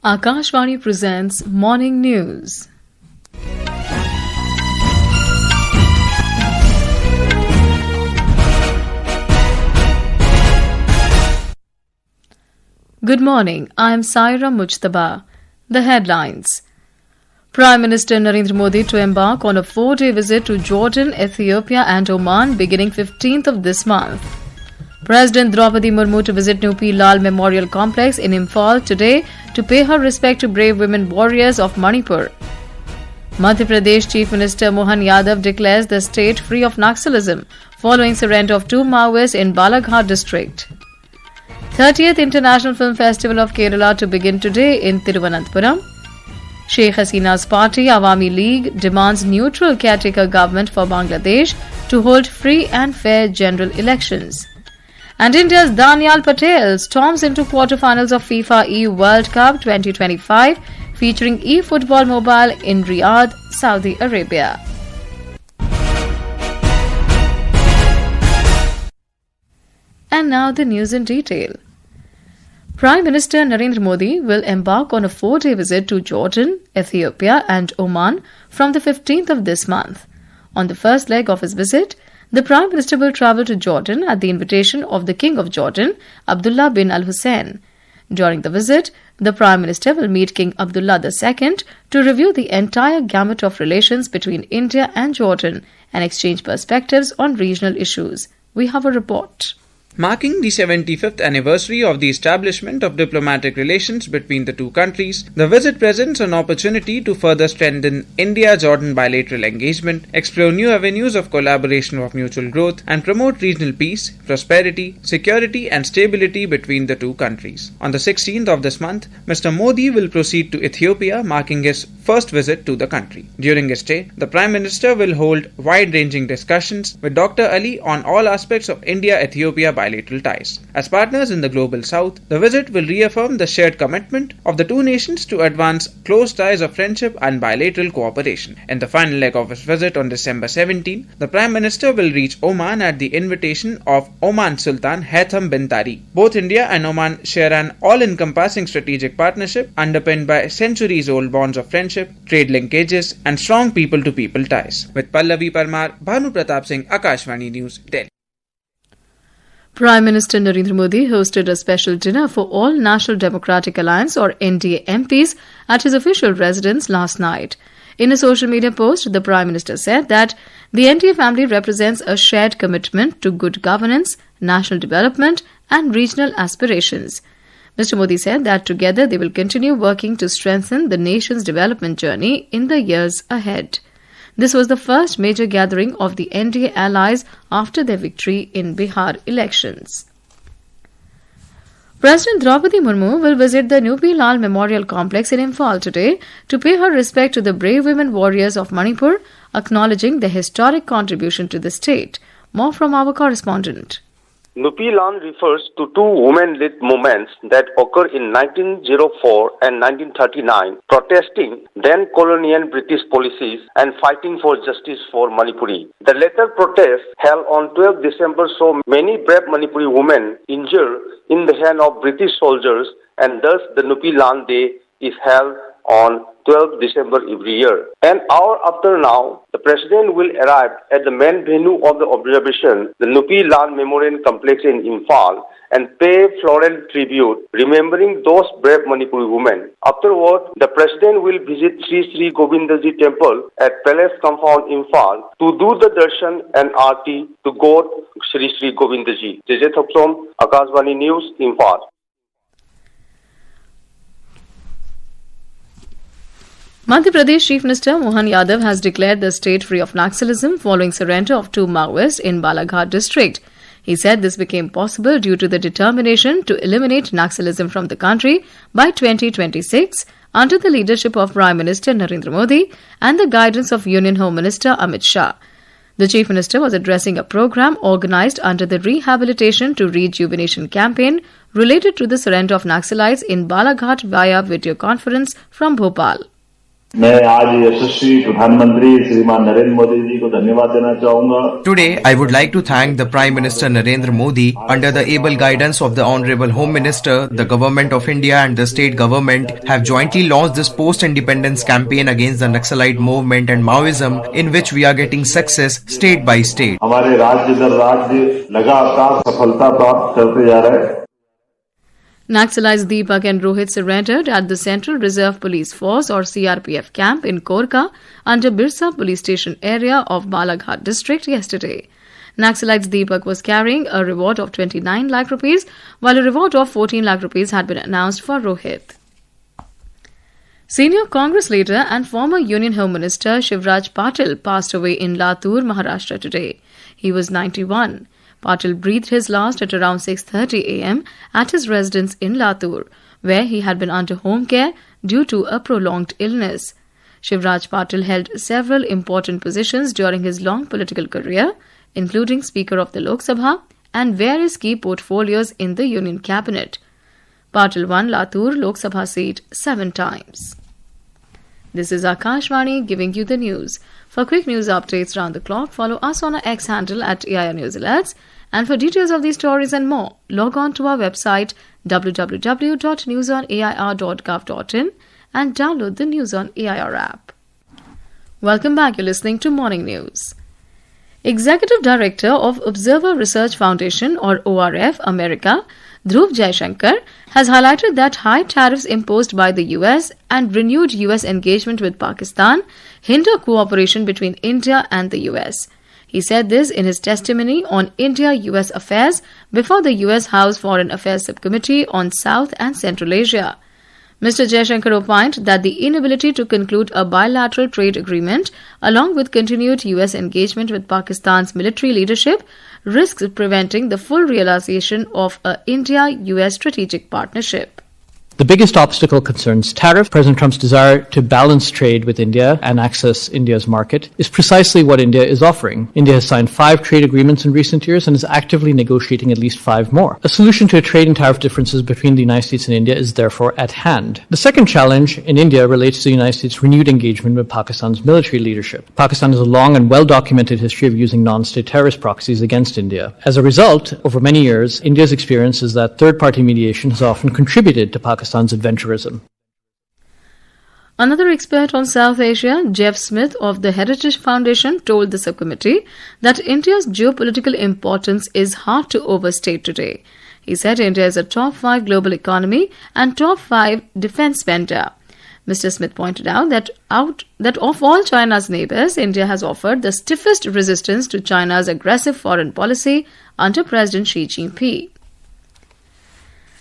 Akashvani presents Morning News. Good morning, I am Saira Mujtaba. The headlines. Prime Minister Narendra Modi to embark on a 4-day visit to Jordan, Ethiopia and Oman beginning 15th of this month. President Droupadi Murmu to visit Nupee Lal Memorial Complex in Imphal today to pay her respect to brave women warriors of Manipur. Madhya Pradesh Chief Minister Mohan Yadav declares the state free of Naxalism following surrender of 2 Maoists in Balaghat district. 30th International Film Festival of Kerala to begin today in Thiruvananthapuram. Sheikh Hasina's party Awami League demands neutral caretaker government for Bangladesh to hold free and fair general elections. And India's Danial Patel storms into quarterfinals of FIFAe World Cup 2025 featuring eFootball mobile in Riyadh, Saudi Arabia. And now the news in detail. Prime Minister Narendra Modi will embark on a 4-day visit to Jordan, Ethiopia and Oman from the 15th of this month. On the first leg of his visit, the Prime Minister will travel to Jordan at the invitation of the King of Jordan, Abdullah bin Al-Hussein. During the visit, the Prime Minister will meet King Abdullah II to review the entire gamut of relations between India and Jordan and exchange perspectives on regional issues. We have a report. Marking the 75th anniversary of the establishment of diplomatic relations between the two countries, the visit presents an opportunity to further strengthen India-Jordan bilateral engagement, explore new avenues of collaboration of mutual growth, and promote regional peace, prosperity, security and stability between the two countries. On the 16th of this month, Mr. Modi will proceed to Ethiopia, marking his first visit to the country. During his stay, the Prime Minister will hold wide-ranging discussions with Dr. Ali on all aspects of India-Ethiopia bilateral ties. As partners in the global south, the visit will reaffirm the shared commitment of the two nations to advance close ties of friendship and bilateral cooperation. In the final leg of his visit on December 17, the Prime Minister will reach Oman at the invitation of Oman Sultan Haitham bin Tariq. Both India and Oman share an all-encompassing strategic partnership underpinned by centuries-old bonds of friendship, trade linkages and strong people-to-people ties. With Pallavi Parmar, Bhanu Pratap Singh, Akashvani News, Delhi. Prime Minister Narendra Modi hosted a special dinner for all National Democratic Alliance or NDA MPs at his official residence last night. In a social media post, the Prime Minister said that the NDA family represents a shared commitment to good governance, national development and regional aspirations. Mr. Modi said that together they will continue working to strengthen the nation's development journey in the years ahead. This was the first major gathering of the NDA allies after their victory in Bihar elections. President Droupadi Murmu will visit the Nupee Lal Memorial Complex in Imphal today to pay her respect to the brave women warriors of Manipur, acknowledging their historic contribution to the state. More from our correspondent. Nupee Lal refers to two women-led movements that occurred in 1904 and 1939, protesting then-colonial British policies and fighting for justice for Manipuri. The latter protest held on 12 December saw many brave Manipuri women injured in the hand of British soldiers, and thus the Nupee Lal Day is held on 12 December every year. An hour after now, the President will arrive at the main venue of the observation, the Nupee Lal Memorial Complex in Imphal, and pay floral tribute, remembering those brave Manipuri women. Afterward, the President will visit Sri Govindaji Temple at Palace Compound Imphal to do the darshan and aarti to God Sri Govindaji. From Akashvani News, Imphal. Madhya Pradesh Chief Minister Mohan Yadav has declared the state free of Naxalism following surrender of 2 Maoists in Balaghat district. He said this became possible due to the determination to eliminate Naxalism from the country by 2026 under the leadership of Prime Minister Narendra Modi and the guidance of Union Home Minister Amit Shah. The Chief Minister was addressing a program organized under the Rehabilitation to Rejuvenation campaign related to the surrender of Naxalites in Balaghat via video conference from Bhopal. मैं आज यशस्वी प्रधानमंत्री श्रीमान नरेंद्र मोदी जी को धन्यवाद देना चाहूंगा. Today, I would like to thank the Prime Minister Narendra Modi, under the able guidance of the Honorable Home Minister, the Government of India and the State Government have jointly launched this post-independence campaign against the Naxalite movement and Maoism, in which we are getting success state by state. हमारे राज्य दर राज्य लगातार सफलता प्राप्त करते जा रहे हैं. Naxalites Deepak and Rohit surrendered at the Central Reserve Police Force or CRPF camp in Korka under Birsa police station area of Balaghat district yesterday. Naxalites Deepak was carrying a reward of 29 lakh rupees while a reward of 14 lakh rupees had been announced for Rohit. Senior Congress leader and former Union Home Minister Shivraj Patil passed away in Latur, Maharashtra today. He was 91. Patil breathed his last at around 6:30 a.m. at his residence in Latur, where he had been under home care due to a prolonged illness. Shivraj Patil held several important positions during his long political career, including Speaker of the Lok Sabha and various key portfolios in the Union Cabinet. Patil won Latur Lok Sabha seat 7 times. This is Akashvani giving you the news. For quick news updates round the clock, follow us on our X handle at AIR News Alerts. And for details of these stories and more, log on to our website www.newsonair.gov.in and download the News on AIR app. Welcome back. You're listening to Morning News. Executive Director of Observer Research Foundation or ORF America, Dhruv Jaishankar, has highlighted that high tariffs imposed by the US and renewed US engagement with Pakistan hinder cooperation between India and the US. He said this in his testimony on India-US affairs before the US House Foreign Affairs Subcommittee on South and Central Asia. Mr. Jaishankar opined that the inability to conclude a bilateral trade agreement, along with continued US engagement with Pakistan's military leadership, risks preventing the full realization of a India-US strategic partnership. The biggest obstacle concerns tariff. President Trump's desire to balance trade with India and access India's market is precisely what India is offering. India has signed 5 trade agreements in recent years and is actively negotiating at least 5 more. A solution to trade and tariff differences between the United States and India is therefore at hand. The second challenge in India relates to the United States' renewed engagement with Pakistan's military leadership. Pakistan has a long and well-documented history of using non-state terrorist proxies against India. As a result, over many years, India's experience is that third-party mediation has often contributed to Pakistan's adventurism. Another expert on South Asia, Jeff Smith of the Heritage Foundation, told the subcommittee that India's geopolitical importance is hard to overstate today. He said India is a top 5 global economy and top 5 defense spender. Mr. Smith pointed out that of all China's neighbors, India has offered the stiffest resistance to China's aggressive foreign policy under President Xi Jinping.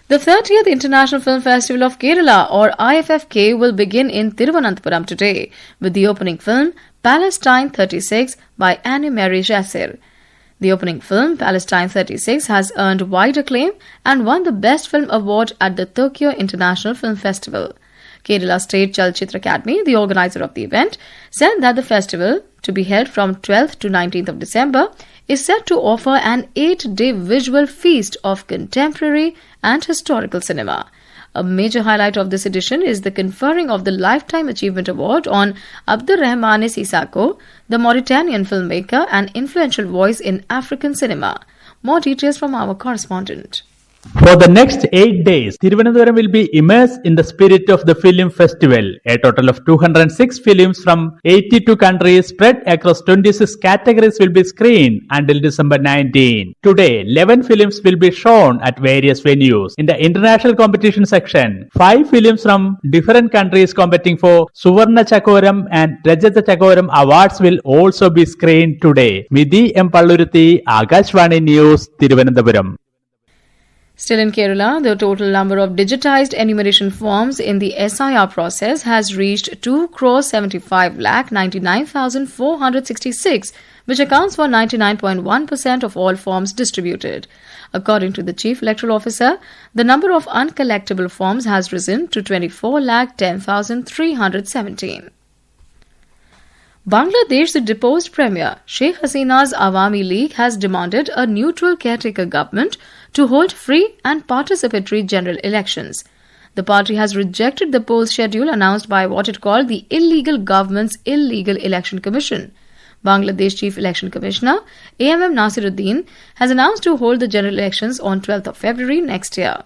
The 30th International Film Festival of Kerala or IFFK will begin in Thiruvananthapuram today with the opening film Palestine 36 by Anne Marie Jassir. The opening film Palestine 36 has earned wide acclaim and won the Best Film Award at the Tokyo International Film Festival. Kerala State Chalachitra Academy, the organizer of the event, said that the festival, to be held from 12th to 19th of December, is set to offer an 8-day visual feast of contemporary and historical cinema. A major highlight of this edition is the conferring of the Lifetime Achievement Award on Abdurrahmane Sissako, the Mauritanian filmmaker and influential voice in African cinema. More details from our correspondent. For the next 8 days, Thiruvananthapuram will be immersed in the spirit of the film festival. A total of 206 films from 82 countries spread across 26 categories will be screened until December 19. Today, 11 films will be shown at various venues. In the international competition section, 5 films from different countries competing for Suvarna Chakoram and Rajata Chakoram awards will also be screened today. Midhi M. Palluruthi, Akashvani News, Thiruvananthapuram. Still in Kerala, the total number of digitized enumeration forms in the SIR process has reached 2,75,99,466, which accounts for 99.1% of all forms distributed. According to the Chief Electoral Officer, the number of uncollectible forms has risen to 24,10,317. Bangladesh's deposed Premier Sheikh Hasina's Awami League has demanded a neutral caretaker government to hold free and participatory general elections. The party has rejected the poll schedule announced by what it called the illegal government's illegal election commission. Bangladesh Chief Election Commissioner AMM Nasiruddin has announced to hold the general elections on 12th of February next year.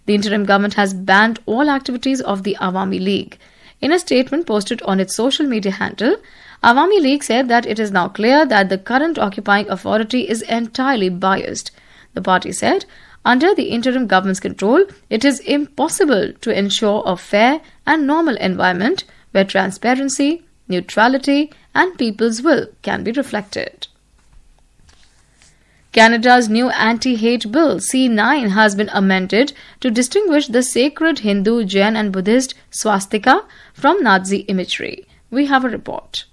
The interim government has banned all activities of the Awami League. In a statement posted on its social media handle, Awami League said that it is now clear that the current occupying authority is entirely biased. The party said, under the interim government's control, it is impossible to ensure a fair and normal environment where transparency, neutrality and people's will can be reflected. Canada's new anti-hate bill C9 has been amended to distinguish the sacred Hindu, Jain and Buddhist swastika from Nazi imagery. We have a report.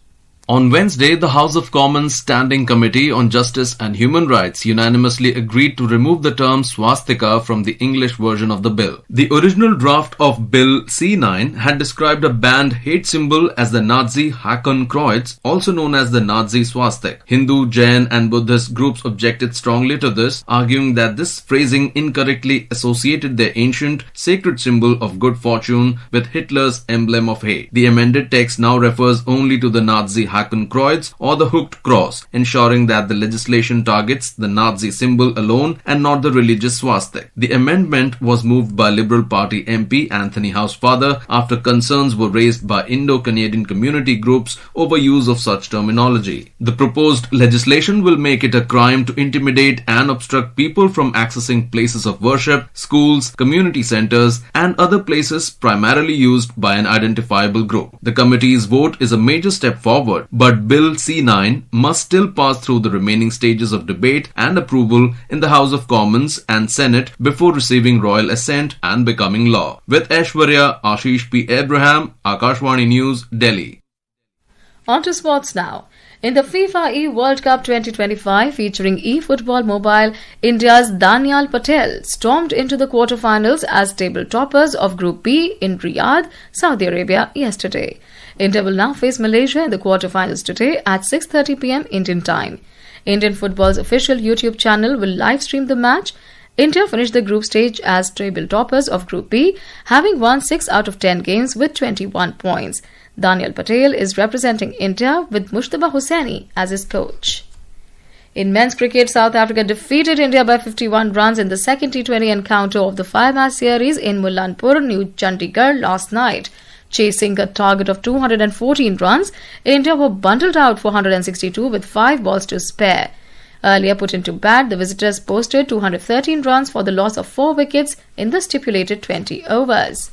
On Wednesday, the House of Commons Standing Committee on Justice and Human Rights unanimously agreed to remove the term swastika from the English version of the bill. The original draft of Bill C9 had described a banned hate symbol as the Nazi Hakenkreuz, also known as the Nazi swastika. Hindu, Jain and Buddhist groups objected strongly to this, arguing that this phrasing incorrectly associated their ancient sacred symbol of good fortune with Hitler's emblem of hate. The amended text now refers only to the Nazi Hakenkreuz or the hooked cross, ensuring that the legislation targets the Nazi symbol alone and not the religious swastika. The amendment was moved by Liberal Party MP Anthony Housefather after concerns were raised by Indo-Canadian community groups over use of such terminology. The proposed legislation will make it a crime to intimidate and obstruct people from accessing places of worship, schools, community centers, and other places primarily used by an identifiable group. The committee's vote is a major step forward, but Bill C9 must still pass through the remaining stages of debate and approval in the House of Commons and Senate before receiving royal assent and becoming law. With Aishwarya, Ashish P. Abraham, Akashvani News, Delhi. On to sports now. In the FIFAe World Cup 2025 featuring eFootball Mobile, India's Danial Patel stormed into the quarterfinals as table toppers of Group B in Riyadh, Saudi Arabia yesterday. India will now face Malaysia in the quarterfinals today at 6:30 p.m. Indian time. Indian football's official YouTube channel will live stream the match. India finished the group stage as table toppers of Group B, having won 6 out of 10 games with 21 points. Danial Patel is representing India with Mushtaba Hossaini as his coach. In men's cricket, South Africa defeated India by 51 runs in the second T20 encounter of the 5-match series in Mullanpur, New Chandigarh last night. Chasing a target of 214 runs, India were bundled out for 162 with 5 balls to spare. Earlier put into bat, the visitors posted 213 runs for the loss of 4 wickets in the stipulated 20 overs.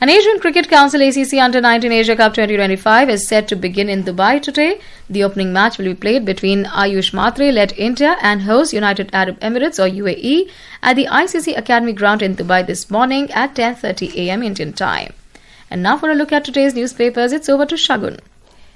An Asian Cricket Council ACC Under-19 Asia Cup 2025 is set to begin in Dubai today. The opening match will be played between Ayush Matre-led India and host United Arab Emirates or UAE at the ICC Academy ground in Dubai this morning at 10:30 a.m. Indian time. And now for a look at today's newspapers, it's over to Shagun.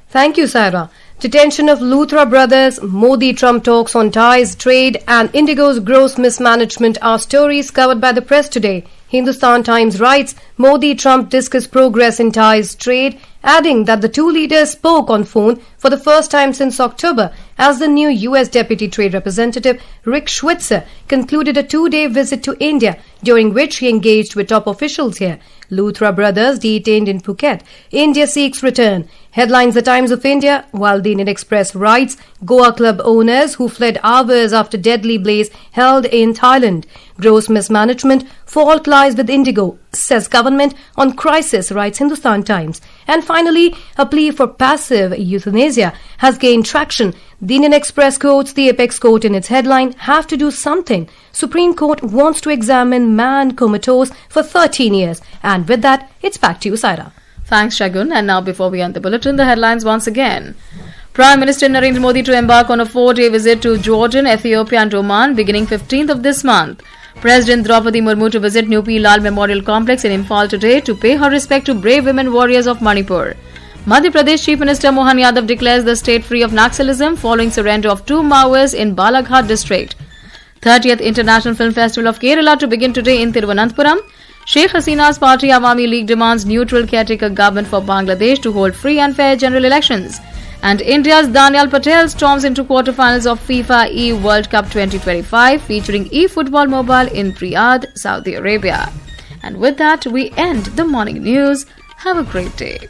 Thank you, Saira. Detention of Luthra brothers, Modi-Trump talks on ties, trade and Indigo's gross mismanagement are stories covered by the press today. Hindustan Times writes, Modi-Trump discuss progress in ties, trade, adding that the two leaders spoke on phone for the first time since October as the new U.S. Deputy Trade Representative Rick Schwitzer concluded a 2-day visit to India, during which he engaged with top officials here. Luthra brothers detained in Phuket. India seeks return. Headlines The Times of India, while the Indian Express writes, Goa club owners who fled hours after deadly blaze held in Thailand. Gross mismanagement, fault lies with Indigo, says government on crisis, writes Hindustan Times. And finally, a plea for passive euthanasia has gained traction. The Indian Express quotes the apex court in its headline, have to do something. Supreme Court wants to examine man comatose for 13 years. And with that, it's back to you, Saira. Thanks, Shagun. And now before we end the bulletin, the headlines once again. Prime Minister Narendra Modi to embark on a 4-day visit to Jordan, Ethiopia and Oman beginning 15th of this month. President Droupadi Murmu to visit Nupee Lal Memorial Complex in Imphal today to pay her respect to brave women warriors of Manipur. Madhya Pradesh Chief Minister Mohan Yadav declares the state free of Naxalism following surrender of 2 Maoists in Balaghat district. 30th International Film Festival of Kerala to begin today in Thiruvananthapuram. Sheikh Hasina's party Awami League demands neutral caretaker government for Bangladesh to hold free and fair general elections. And India's Danial Patel storms into quarterfinals of FIFAe World Cup 2025 featuring eFootball Mobile in Riyadh, Saudi Arabia. And with that, we end the morning news. Have a great day.